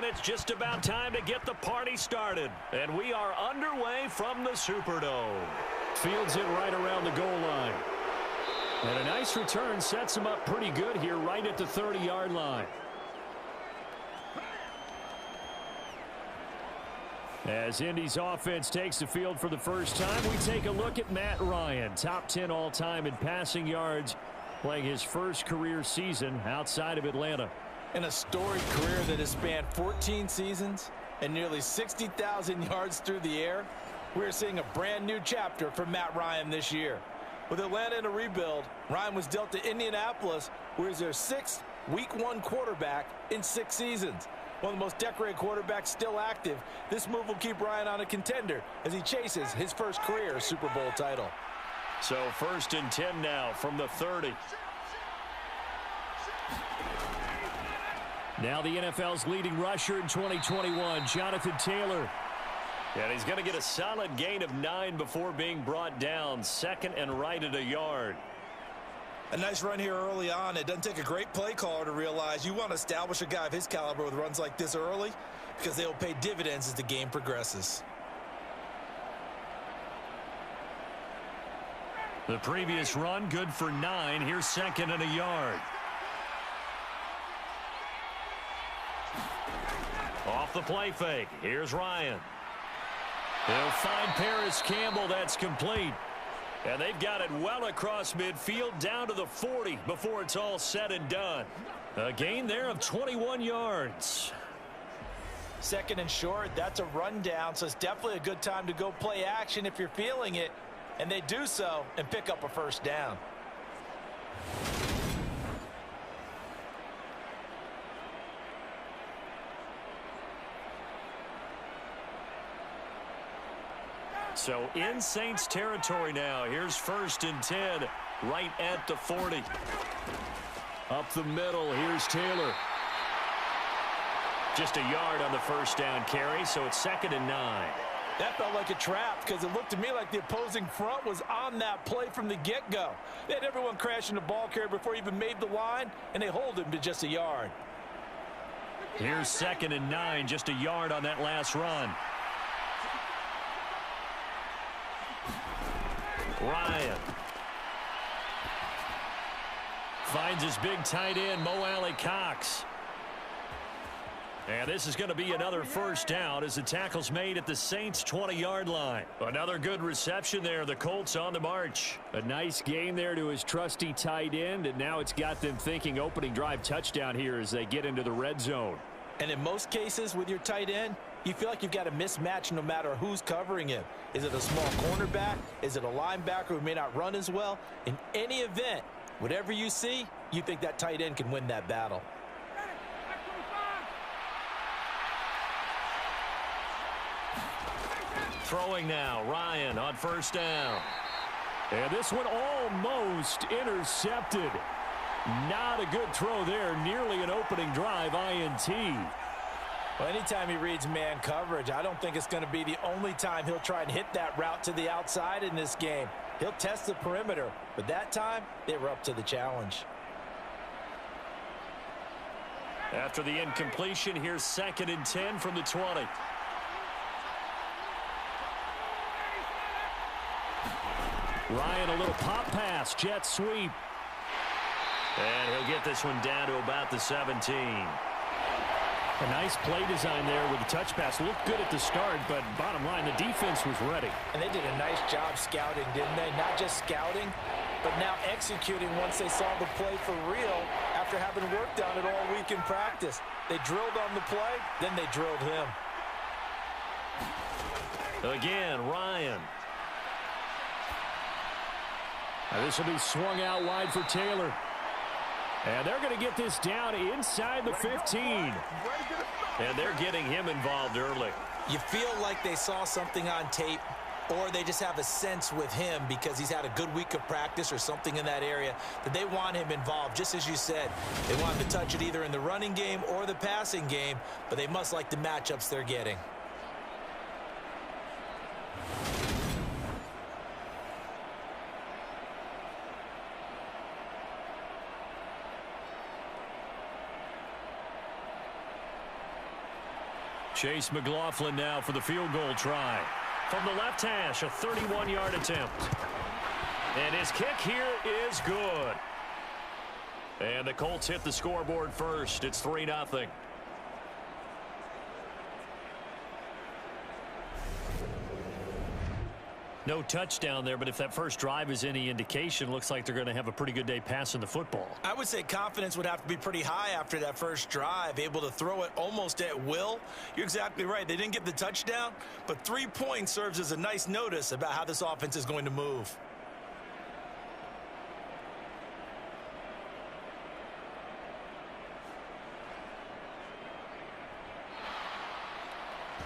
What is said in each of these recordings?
And it's just about time to get the party started. And we are underway from the Superdome. Fields it right around the goal line. And a nice return sets him up pretty good here right at the 30-yard line. As Indy's offense takes the field for the first time, we take a look at Matt Ryan, top 10 all-time in passing yards, playing his first career season outside of Atlanta. In a storied career that has spanned 14 seasons and nearly 60,000 yards through the air, we're seeing a brand new chapter for Matt Ryan this year. With Atlanta in a rebuild, Ryan was dealt to Indianapolis, where he's their 6th Week 1 quarterback in 6 seasons. One of the most decorated quarterbacks still active. This move will keep Ryan on a contender as he chases his first career Super Bowl title. So 1st and 10 now from the 30. Now the NFL's leading rusher in 2021, Jonathan Taylor. And he's going to get a solid gain of 9 before being brought down. 2nd and right at a yard. A nice run here early on. It doesn't take a great play caller to realize you want to establish a guy of his caliber with runs like this early because they will pay dividends as the game progresses. The previous run good for 9. Here's 2nd and a yard. Off the play fake. Here's Ryan. He'll find Paris Campbell. That's complete. And they've got it well across midfield down to the 40 before it's all said and done. A gain there of 21 yards. 2nd and short, that's a rundown, so it's definitely a good time to go play action if you're feeling it. And they do so and pick up a first down. So in Saints territory now. Here's 1st and 10 right at the 40. Up the middle, here's Taylor. Just a yard on the first down carry, so it's 2nd and 9. That felt like a trap because it looked to me like the opposing front was on that play from the get-go. They had everyone crashing the ball carrier before he even made the line, and they hold him to just a yard. Here's 2nd and 9, just a yard on that last run. Ryan finds his big tight end, Mo Alley-Cox. And this is going to be another first down as the tackle's made at the Saints' 20-yard line. Another good reception there. The Colts on the march. A nice gain there to his trusty tight end, and now it's got them thinking opening drive touchdown here as they get into the red zone. And in most cases with your tight end, you feel like you've got a mismatch no matter who's covering him. Is it a small cornerback? Is it a linebacker who may not run as well? In any event, whatever you see, you think that tight end can win that battle. Throwing now, Ryan on first down. And this one almost intercepted. Not a good throw there. Nearly an opening drive INT. Well, anytime he reads man coverage, I don't think it's going to be the only time he'll try and hit that route to the outside in this game. He'll test the perimeter, but that time they were up to the challenge. After the incompletion, here's 2nd and 10 from the 20. Ryan, a little pop pass, jet sweep. And he'll get this one down to about the 17. A nice play design there with the touch pass. Looked good at the start, but bottom line, the defense was ready. And they did a nice job scouting, didn't they? Not just scouting, but now executing once they saw the play for real after having worked on it all week in practice. They drilled on the play, then they drilled him. Again, Ryan. Now this will be swung out wide for Taylor. And they're going to get this down inside the 15. And they're getting him involved early. You feel like they saw something on tape, or they just have a sense with him because he's had a good week of practice or something in that area that they want him involved. Just as you said, they want him to touch it either in the running game or the passing game, but they must like the matchups they're getting. Chase McLaughlin now for the field goal try. From the left hash, a 31-yard attempt. And his kick here is good. And the Colts hit the scoreboard first. It's 3-0. No touchdown there, but if that first drive is any indication, looks like they're going to have a pretty good day passing the football. I would say confidence would have to be pretty high after that first drive, able to throw it almost at will. You're exactly right. They didn't get the touchdown, but 3 points serves as a nice notice about how this offense is going to move.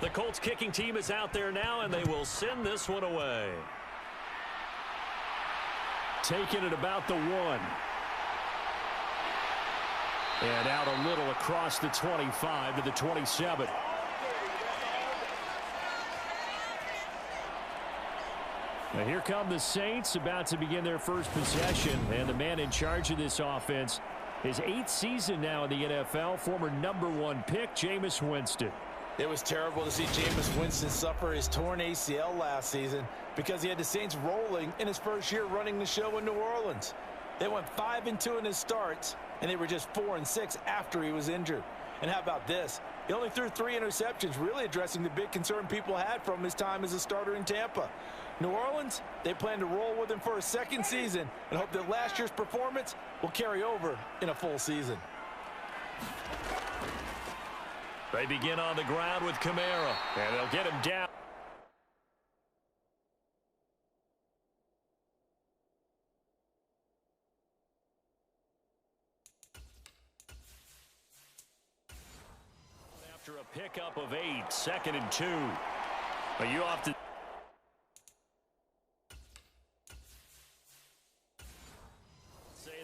The Colts kicking team is out there now, and they will send this one away. Taking it about the 1. And out a little across the 25 to the 27. Now here come the Saints, about to begin their first possession. And the man in charge of this offense, his 8th season now in the NFL, former #1 pick, Jameis Winston. It was terrible to see Jameis Winston suffer his torn ACL last season because he had the Saints rolling in his first year running the show in New Orleans. They went 5-2 in his starts, and they were just 4-6 after he was injured. And how about this? He only threw 3 interceptions, really addressing the big concern people had from his time as a starter in Tampa. New Orleans, they plan to roll with him for a second season and hope that last year's performance will carry over in a full season. They begin on the ground with Kamara, and they'll get him down. After a pickup of 8, 2nd and 2. But you often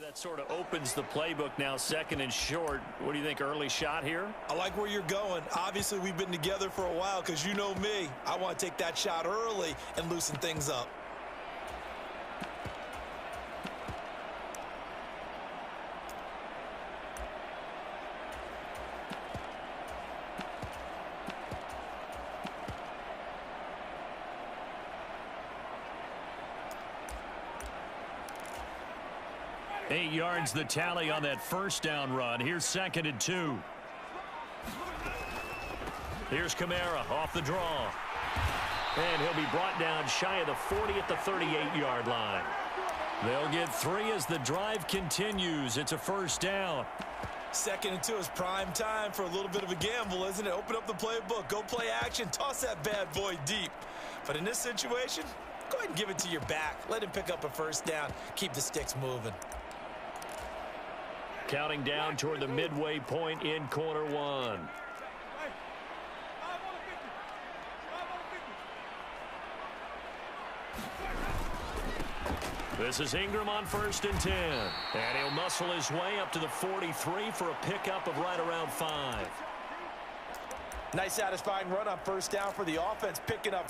that sort of opens the playbook now, 2nd and short. What do you think, early shot here? I like where you're going. Obviously, we've been together for a while because you know me. I want to take that shot early and loosen things up. Eight yards the tally on that first down run. Here's 2nd and 2. Here's Kamara off the draw. And he'll be brought down shy of the 40 at the 38-yard line. They'll get 3 as the drive continues. It's a first down. 2nd and 2 is prime time for a little bit of a gamble, isn't it? Open up the playbook, go play action, toss that bad boy deep. But in this situation, go ahead and give it to your back. Let him pick up a first down. Keep the sticks moving. Counting down toward the midway point in quarter 1. This is Ingram on 1st and 10. And he'll muscle his way up to the 43 for a pickup of right around 5. Nice satisfying run on first down for the offense, picking up.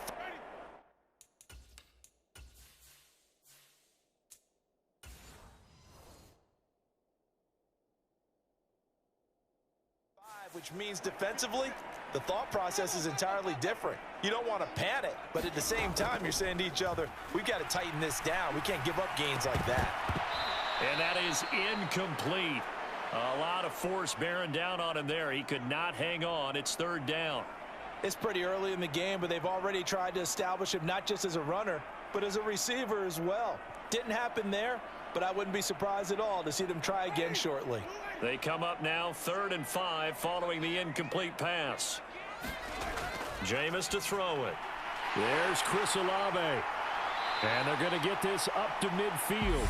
Which means defensively, the thought process is entirely different. You don't want to panic, but at the same time, you're saying to each other, we've got to tighten this down. We can't give up gains like that. And that is incomplete. A lot of force bearing down on him there. He could not hang on. It's 3rd down. It's pretty early in the game, but they've already tried to establish him not just as a runner, but as a receiver as well. Didn't happen there, but I wouldn't be surprised at all to see them try again shortly. They come up now 3rd and 5 following the incomplete pass. Jameis to throw it. There's Chris Olave. And they're going to get this up to midfield.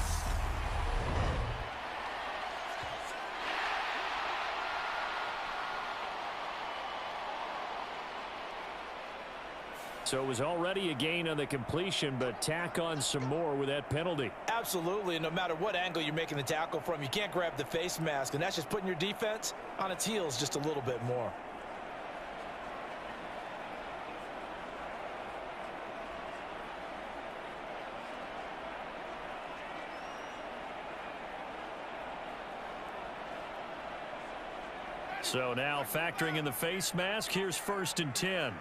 So it was already a gain on the completion, but tack on some more with that penalty. Absolutely, and no matter what angle you're making the tackle from, you can't grab the face mask, and that's just putting your defense on its heels just a little bit more. So now factoring in the face mask, here's 1st and 10.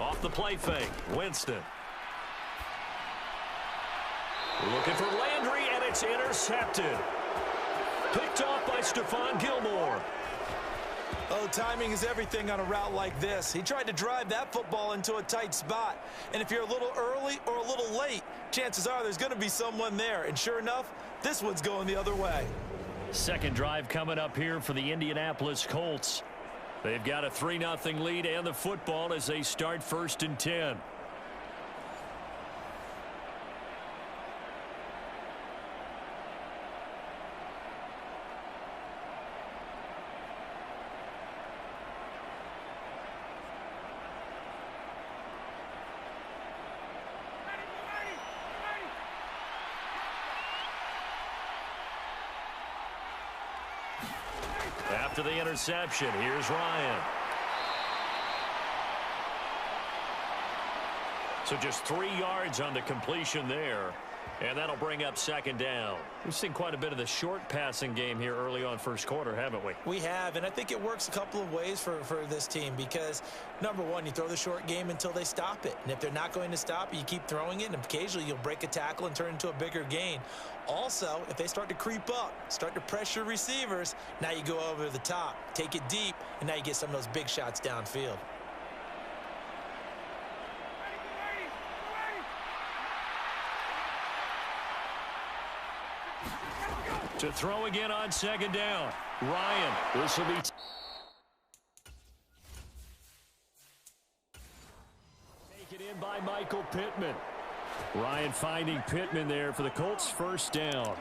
Off the play fake, Winston. Looking for Landry, and it's intercepted. Picked off by Stephon Gilmore. Oh, timing is everything on a route like this. He tried to drive that football into a tight spot. And if you're a little early or a little late, chances are there's going to be someone there. And sure enough, this one's going the other way. Second drive coming up here for the Indianapolis Colts. They've got a 3-0 lead and the football as they start 1st and 10. After the interception, here's Ryan. So just 3 yards on the completion there. And that'll bring up 2nd down. We've seen quite a bit of the short passing game here early on 1st quarter, haven't we? We have, and I think it works a couple of ways for this team because, number one, you throw the short game until they stop it. And if they're not going to stop it, you keep throwing it, and occasionally you'll break a tackle and turn into a bigger gain. Also, if they start to creep up, start to pressure receivers, now you go over the top, take it deep, and now you get some of those big shots downfield. To throw again on 2nd down. Ryan, this will be... Taken in by Michael Pittman. Ryan finding Pittman there for the Colts' 1st down.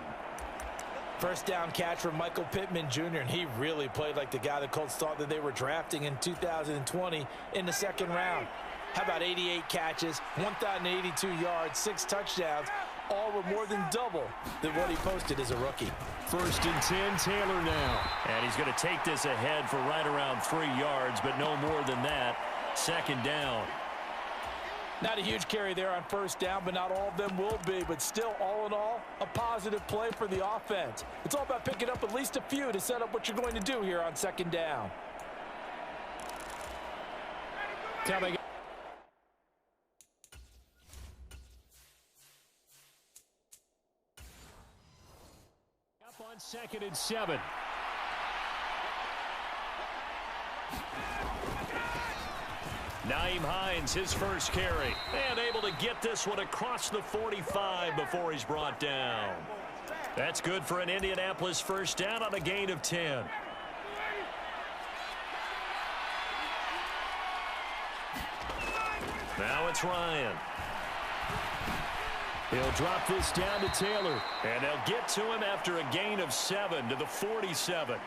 First down catch from Michael Pittman Jr., and he really played like the guy the Colts thought that they were drafting in 2020 in the 2nd round. How about 88 catches, 1,082 yards, 6 touchdowns, all were more than double than what he posted as a rookie. 1st and 10, Taylor now. And he's going to take this ahead for right around 3 yards, but no more than that. 2nd down. Not a huge carry there on 1st down, but not all of them will be. But still, all in all, a positive play for the offense. It's all about picking up at least a few to set up what you're going to do here on 2nd down. Coming up on 2nd and 7. Nyheim Hines, his first carry, and able to get this one across the 45 before he's brought down. That's good for an Indianapolis 1st down on a gain of 10. Now it's Ryan. He'll drop this down to Taylor, and they'll get to him after a gain of 7 to the 47.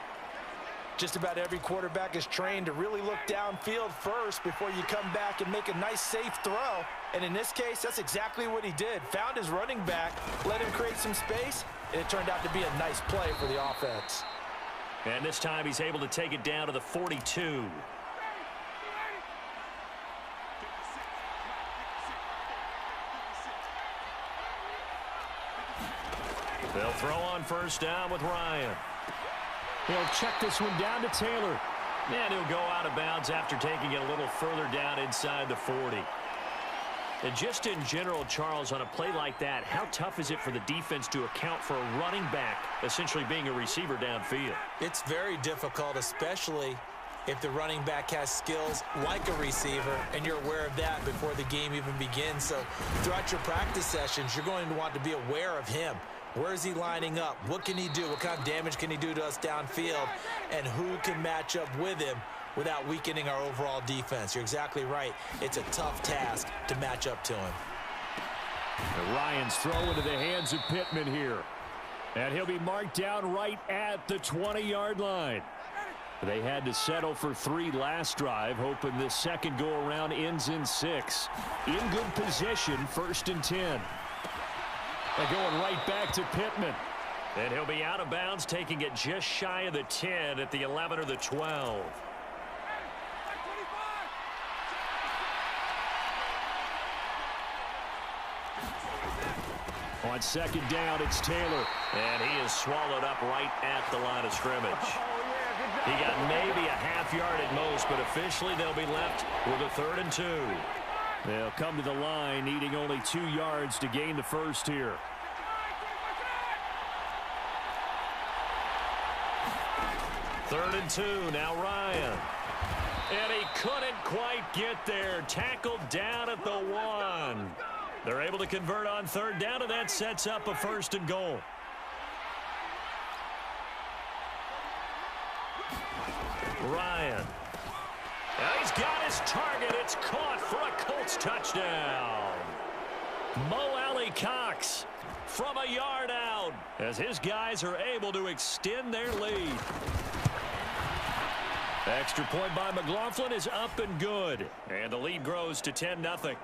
Just about every quarterback is trained to really look downfield first before you come back and make a nice, safe throw. And in this case, that's exactly what he did. Found his running back, let him create some space, and it turned out to be a nice play for the offense. And this time he's able to take it down to the 42. They'll throw on 1st down with Ryan. He'll check this one down to Taylor. And he'll go out of bounds after taking it a little further down inside the 40. And just in general, Charles, on a play like that, how tough is it for the defense to account for a running back essentially being a receiver downfield? It's very difficult, especially if the running back has skills like a receiver, and you're aware of that before the game even begins. So throughout your practice sessions, you're going to want to be aware of him. Where is he lining up? What can he do? What kind of damage can he do to us downfield? And who can match up with him without weakening our overall defense? You're exactly right. It's a tough task to match up to him. And Ryan's throw into the hands of Pittman here. And he'll be marked down right at the 20-yard line. They had to settle for 3 last drive, hoping this second go-around ends in 6. In good position, 1st and 10. They're going right back to Pittman. And he'll be out of bounds, taking it just shy of the 10 at the 11 or the 12. On second down, it's Taylor. And he is swallowed up right at the line of scrimmage. He got maybe a half yard at most, but officially they'll be left with a 3rd and 2. They'll come to the line, needing only 2 yards to gain the first here. Third and 2, now Ryan. And he couldn't quite get there. Tackled down at the 1. They're able to convert on 3rd down, and that sets up a 1st and goal. Ryan. And he's got his target. It's caught for a Colts touchdown. Mo Alley Cox from a yard out as his guys are able to extend their lead. Extra point by McLaughlin is up and good. And the lead grows to 10-0.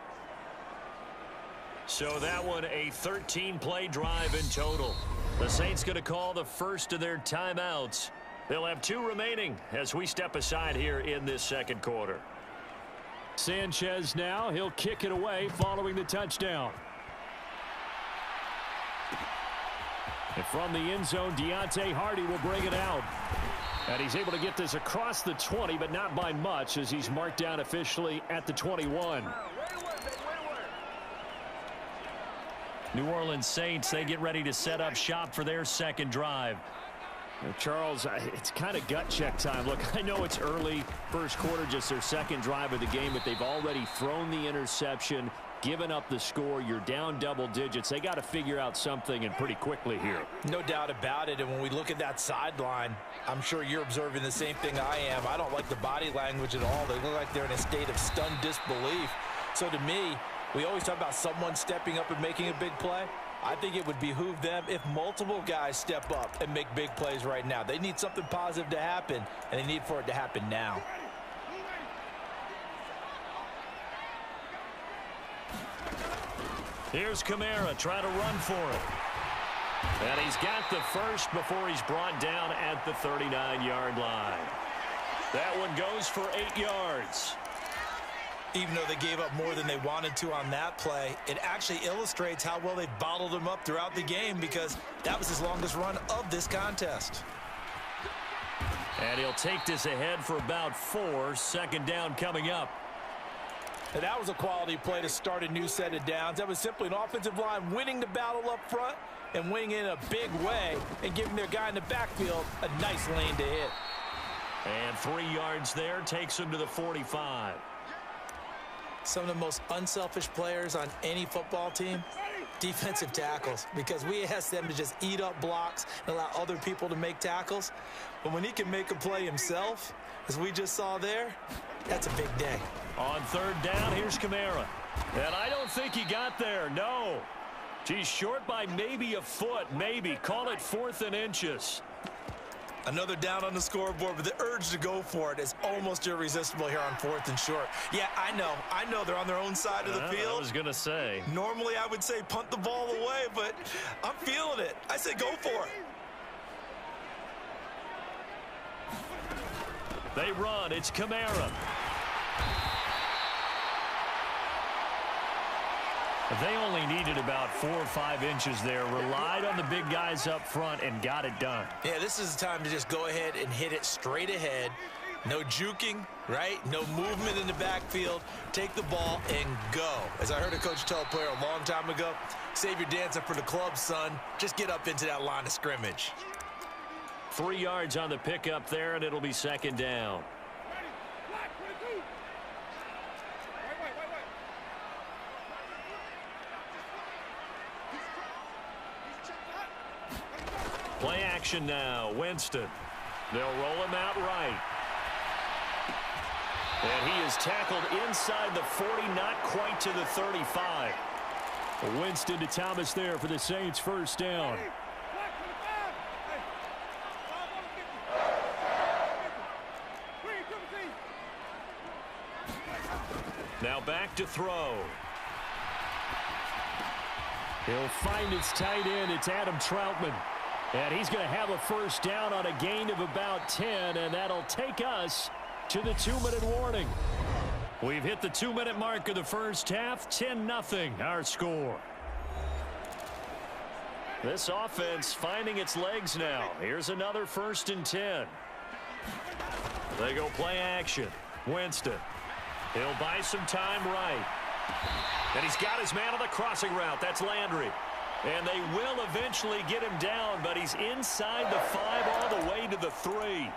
So that one a 13-play drive in total. The Saints going to call the first of their timeouts. They'll have 2 remaining as we step aside here in this second quarter. Sanchez now. He'll kick it away following the touchdown. And from the end zone, Deontay Hardy will bring it out. And he's able to get this across the 20, but not by much as he's marked down officially at the 21. New Orleans Saints, they get ready to set up shop for their second drive. Charles, it's kind of gut check time. Look, I know it's early, first quarter, just their second drive of the game, but they've already thrown the interception, given up the score. You're down double digits. They got to figure out something, and pretty quickly here. No doubt about it. And when we look at that sideline, I'm sure you're observing the same thing I am. I don't like the body language at all. They look like they're in a state of stunned disbelief. So to me, we always talk about someone stepping up and making a big play. I think it would behoove them if multiple guys step up and make big plays right now. They need something positive to happen, and they need for it to happen now. Here's Kamara trying to run for it. And he's got the first before he's brought down at the 39-yard line. That one goes for 8 yards. Even though they gave up more than they wanted to on that play, it actually illustrates how well they bottled him up throughout the game, because that was his longest run of this contest. And he'll take this ahead for about 4. Second down coming up. And that was a quality play to start a new set of downs. That was simply an offensive line winning the battle up front and winning in a big way and giving their guy in the backfield a nice lane to hit. And 3 yards there takes him to the 45. Some of the most unselfish players on any football team, defensive tackles, because we ask them to just eat up blocks and allow other people to make tackles. But when he can make a play himself, as we just saw there, that's a big day. On third down, here's Kamara. And I don't think he got there, no. He's short by maybe a foot, maybe. Call it 4th and inches. Another down on the scoreboard, but the urge to go for it is almost irresistible here on 4th and short. Yeah, I know they're on their own side of the field. I was going to say. Normally I would say punt the ball away, but I'm feeling it. I say go for it. They run. It's Kamara. They only needed about 4 or 5 inches there. Relied on the big guys up front and got it done. Yeah, this is the time to just go ahead and hit it straight ahead. No juking, right? No movement in the backfield. Take the ball and go. As I heard a coach tell a player a long time ago, save your dancing for the club, son. Just get up into that line of scrimmage. 3 yards on the pickup there, and it'll be second down. Play action now. Winston. They'll roll him out right. And he is tackled inside the 40, not quite to the 35. Winston to Thomas there for the Saints' first down. Now back to throw. He'll find his tight end. It's Adam Troutman. And he's going to have a first down on a gain of about 10, and that'll take us to the 2-minute warning. We've hit the 2-minute mark of the first half. 10-0 our score. This offense finding its legs now. Here's another 1st and 10. They go play action. Winston. He'll buy some time right. And he's got his man on the crossing route. That's Landry. And they will eventually get him down, but he's inside the 5 all the way to the 3.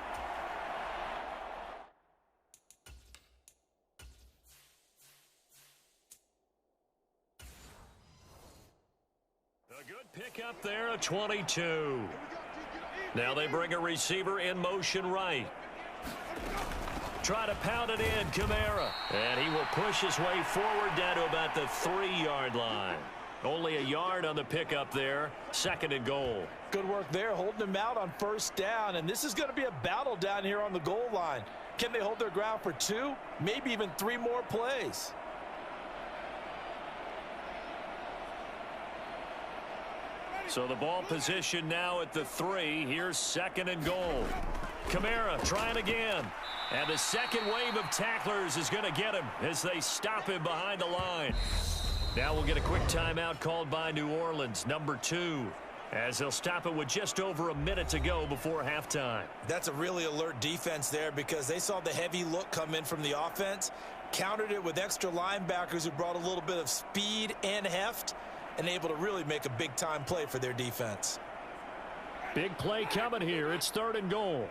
A good pickup there, a 22. Now they bring a receiver in motion right. Try to pound it in, Kamara. And he will push his way forward down to about the 3-yard line. Only a yard on the pickup there. 2nd and goal. Good work there, holding him out on 1st down. And this is going to be a battle down here on the goal line. Can they hold their ground for 2, maybe even 3 more plays? So the ball position now at the 3. Here's 2nd and goal. Kamara trying again. And the second wave of tacklers is going to get him as they stop him behind the line. Now we'll get a quick timeout called by New Orleans, number 2, as they'll stop it with just over a minute to go before halftime. That's a really alert defense there because they saw the heavy look come in from the offense, countered it with extra linebackers who brought a little bit of speed and heft, and able to really make a big-time play for their defense. Big play coming here. It's 3rd and goal.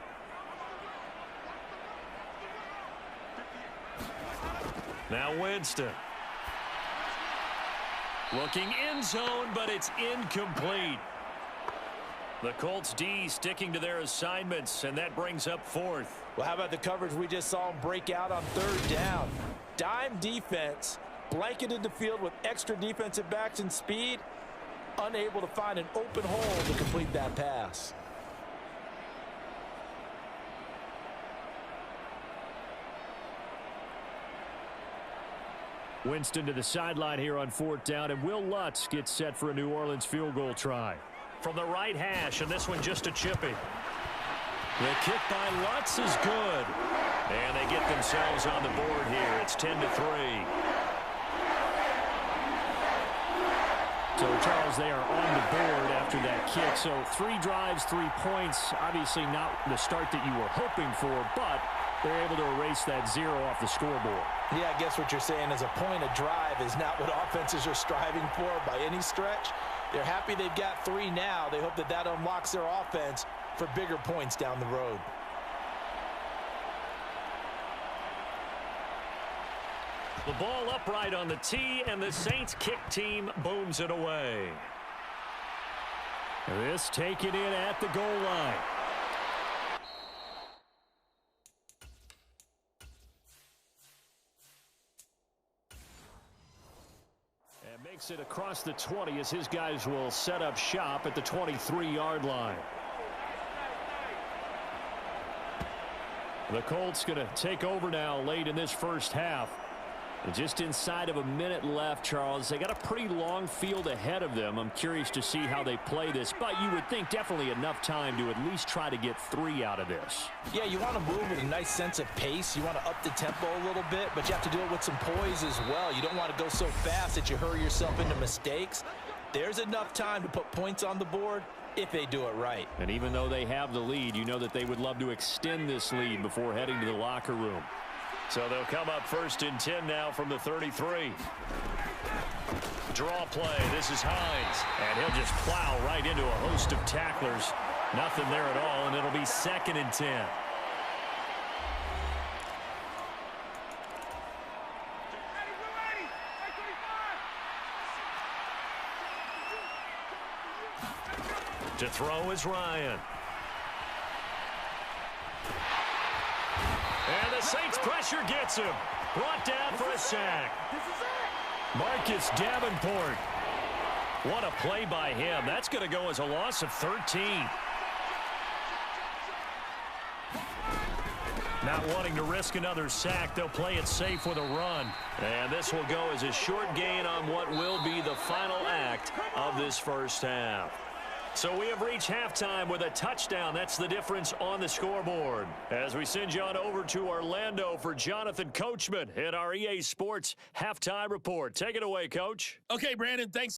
Now Winston. Looking end zone, but it's incomplete. The Colts D sticking to their assignments, and that brings up 4th. Well, how about the coverage we just saw him break out on 3rd down? Dime defense, blanketed the field with extra defensive backs and speed, unable to find an open hole to complete that pass. Winston to the sideline here on 4th down, and Will Lutz gets set for a New Orleans field goal try. From the right hash, and this one just a chippy. The kick by Lutz is good. And they get themselves on the board here. It's 10-3. So, Charles, they are on the board after that kick. So 3 drives, 3 points. Obviously not the start that you were hoping for, but they're able to erase that 0 off the scoreboard. Yeah, I guess what you're saying is a point a drive is not what offenses are striving for by any stretch. They're happy they've got 3 now. They hope that that unlocks their offense for bigger points down the road. The ball upright on the tee, and the Saints kick team booms it away. This taken in at the goal line. And makes it across the 20 as his guys will set up shop at the 23-yard line. The Colts going to take over now late in this first half. And just inside of a minute left, Charles. They got a pretty long field ahead of them. I'm curious to see how they play this. But you would think definitely enough time to at least try to get 3 out of this. Yeah, you want to move with a nice sense of pace. You want to up the tempo a little bit, but you have to do it with some poise as well. You don't want to go so fast that you hurry yourself into mistakes. There's enough time to put points on the board if they do it right. And even though they have the lead, you know that they would love to extend this lead before heading to the locker room. So they'll come up 1st and 10 now from the 33. Draw play. This is Hines. And he'll just plow right into a host of tacklers. Nothing there at all, and it'll be 2nd and 10. To throw is Ryan. And the Saints pressure gets him. Brought down for a sack. Marcus Davenport. What a play by him. That's going to go as a loss of 13. Not wanting to risk another sack, they'll play it safe with a run. And this will go as a short gain on what will be the final act of this first half. So we have reached halftime with a touchdown. That's the difference on the scoreboard. As we send you on over to Orlando for Jonathan Coachman in our EA Sports Halftime Report. Take it away, Coach. Okay, Brandon, thanks